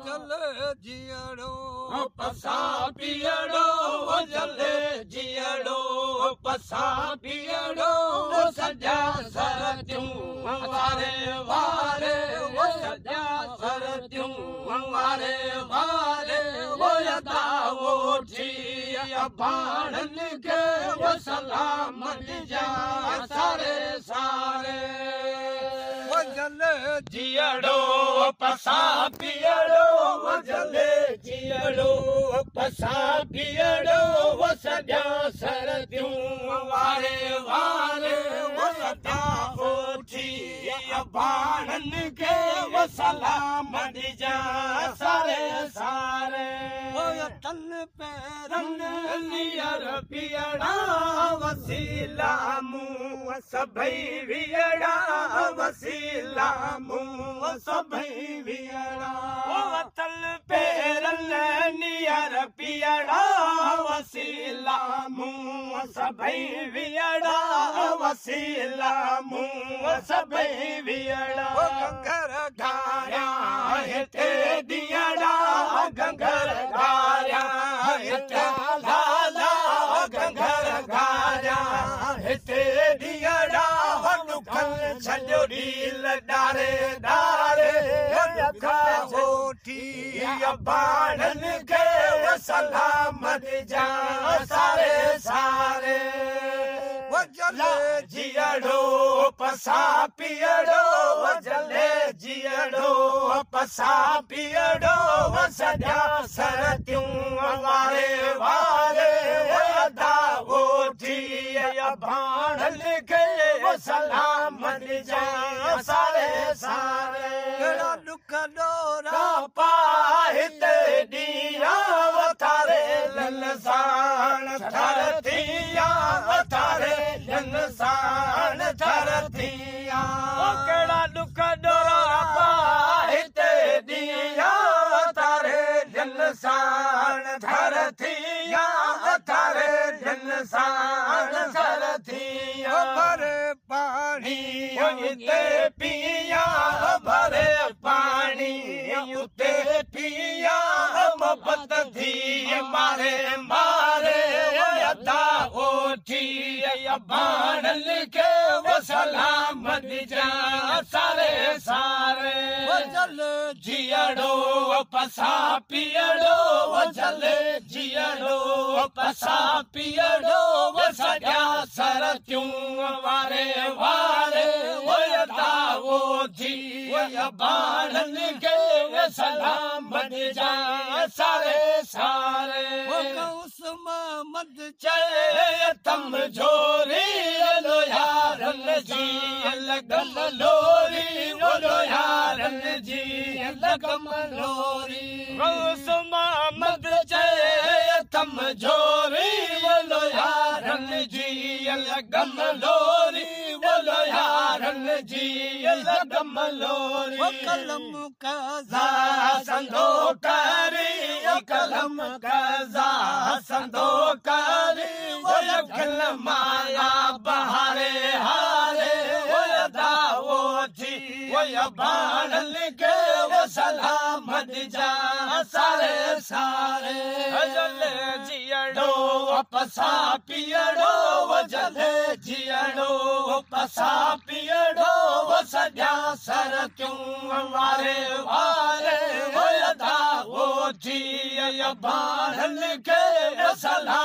जले जियड़ो पसा पियड़ो जले जियड़ो पसा पियड़ो सजा सरत्यूं वारे वारे वो सजा सरत्यूं वारे वारे वो यदा वो ठी बाणन के वो सलामत जा सारे सारे वो जले जियड़ो पसा पियड़ो जले जियड़ो पसा पियड़ो वो सजा सरत्यूं वारे वारे वो सदा उठी बाणन के वो सलामत जा सारे सारे तन पैरन नियर पियड़ा वसीला मुँह सभई वियड़ा वसीला मुँह सभई वियड़ा वतल पैरन नियर पियड़ा वसीला मुँह सभई वियड़ा वसीला मुँह सभई वियड़ा गंगर घाया हिते दियड़ा गंगर घाया हिते लाला गंगर घाया हिते दियड़ा हनुखल छॾियो ढील डारे डारे होठी बाणन के सलामत जा सारे सारे वो जले जियड़ो पसा पियड़ो जले जियड़ो पसा पियड़ो सजा सरत्यूं वारे वारे वदा उठी बाणन के सलामत जा सारे सारे केड़ा दुख डोरा पाहिते दिया थारे ललसाण थर थिया थारे ललसाण थर थिया केड़ा दुख डोरा पाहिते दिया थारे ललसाण थर थिया थारे ललसाण थर थिया भरे पानी उते पिया भरे पानी उते पिया मोहब्बत थी मारे मारे यदा उठी बाणन के वो सलामत जा सारे सारे वो जले जियड़ो पसा पियड़ो जले जियड़ो पसा पियड़ो सजा सरत्यूं वारे वारे वो यदा उठी बाणन के सलामत जा सारे सारे वो कौस मद चले तम झोरी लो यारन जी लगम लोरी बोलो यारन जी लगम लोरी कौस मद चले तम झोरी बोलो यारन जी लगम लोरी बोलो यारन जी लगम लोरी वो कलम कजा संदो करी कलम कजा संदो करी वो यखल माया बहारे हारे वो यदा उठी वो बाणन के वो सलामत जा सारे सारे जले जियड़ो पसा पियड़ो जले जियड़ो पसा पियड़ो सजा सरत्यूं वारे वारे वो यदा उठी बाणन के सलामत